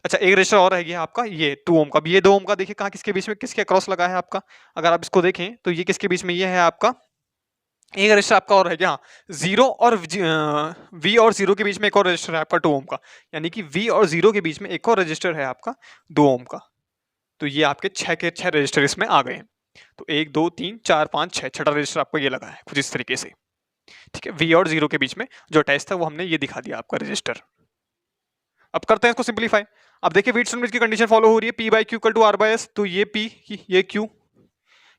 अच्छा एक रजिस्टर और रह गया आपका ये 2 ओम का। ये 2 ओम का देखिए कहाँ किसके बीच में, किसके अक्रॉस लगा है आपका, अगर आप इसको देखें तो ये किसके बीच में, ये है आपका एक रजिस्टर आपका और है क्या, जीरो और वी और जीरो के बीच में एक और रजिस्टर है आपका 2 ओम का, यानी कि वी और जीरो के बीच में एक और रजिस्टर है आपका 2 ओम का। तो ये आपके 6 के 6 रजिस्टर इसमें आ गए हैं। तो 1 2 3 4 5 6, छठा रजिस्टर आपको ये लगा है कुछ इस तरीके से, ठीक है। वी और जीरो के बीच में जो अटैच था वो हमने ये दिखा दिया आपका रजिस्टर। अब करते हैं इसको सिंप्लीफाई। अब देखिए व्हीटस्टोन ब्रिज की कंडीशन फॉलो हो रही है, P by Q equal to R by S. तो ये पी, ये क्यू,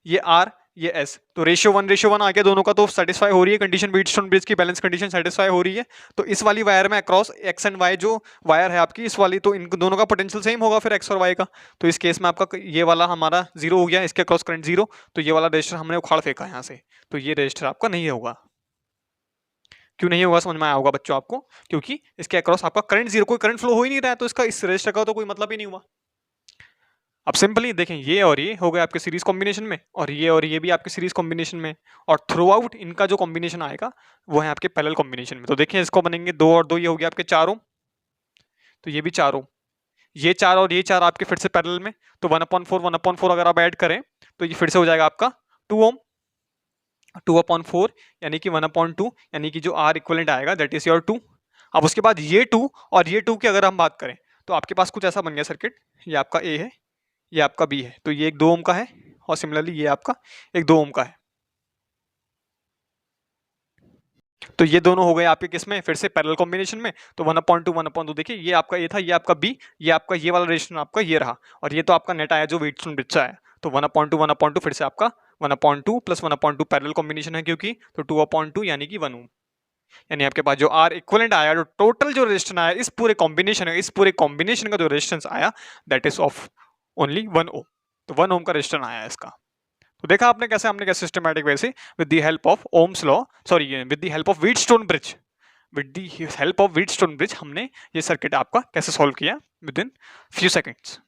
ये आर, ये एस, तो रेशियो 1:1 आ गया दोनों का, तो सेटिस्फाई हो रही है कंडीशन, व्हीटस्टोन ब्रिज की बैलेंस कंडीशन सेटिस्फाई हो रही है। तो इस वाली वायर में अक्रॉस एक्स एंड वाई जो वायर है आपकी इस वाली, तो इन दोनों का पोटेंशियल सेम होगा फिर एक्स और वाई का। तो इस केस में आपका ये वाला हमारा जीरो हो गया, इसके अक्रॉस करंट जीरो, तो ये वाला रजिस्टर हमने उखाड़ फेंका यहाँ से, तो ये रजिस्टर आपका नहीं होगा। क्यों नहीं होगा समझ में आया होगा बच्चों आपको, क्योंकि इसके अक्रॉस आपका करंट जीरो, कोई करंट फ्लो हो ही नहीं रहा है, तो इसका इस रजिस्टर का तो कोई मतलब ही नहीं हुआ। अब सिंपली देखें ये और ये हो गए आपके सीरीज कॉम्बिनेशन में, और ये भी आपके सीरीज कॉम्बिनेशन में, और थ्रू आउट इनका जो कॉम्बिनेशन आएगा वो है आपके पैरेलल कॉम्बिनेशन में। तो देखें इसको बनेंगे 2 और 2, ये हो गया आपके 4 ओम, तो ये भी 4 ओम, ये 4 और ये 4 आपके फिर से पैरेलल में, तो 1/4 अगर आप ऐड करें तो ये फिर से हो जाएगा आपका 2 ओम, 2/4 यानी कि 1/2, यानी कि जो आर इक्विवेलेंट आएगा दैट इज योर 2। अब उसके बाद ये 2 और ये 2 की अगर हम बात करें तो आपके पास कुछ ऐसा बन गया सर्किट, ये आपका ए है, ये आपका बी है, तो ये एक 2 ओम का है, और सिमिलरली ये आपका एक 2 ओम का है। तो ये दोनों हो गए आपके किसमें, फिर से पैरेलल कॉम्बिनेशन में। तो 1/2 देखिए, ये आपका ए था, ये आपका बी, ये आपका ये वाला रेजिस्टेंस आपका ये रहा, और ये तो आपका नेट आया जो व्हीटस्टोन ब्रिज से आया। तो 1/2 फिर से आपका 1/2 प्लस 1/2 पैरेलल कॉम्बिनेशन है क्योंकि, तो 2/2 यानी कि 1 ओम, यानी आपके पास जो आर इक्विवेलेंट आया, जो टोटल जो रेजिस्टेंस आया इस पूरे कॉम्बिनेशन है, इस पूरे कॉम्बिनेशन का जो रेजिस्टेंस आया दैट इज ऑफ ओनली 1 ओम। तो 1 ओम का रेजिस्टेंस आया इसका। तो देखा आपने कैसे, हमने कैसे सिस्टमैटिक वे से with the help of Ohm's law, sorry with the help of Wheatstone bridge, with the help of Wheatstone bridge हमने ये सर्किट आपका कैसे सॉल्व किया विद इन फ्यू सेकंड्स।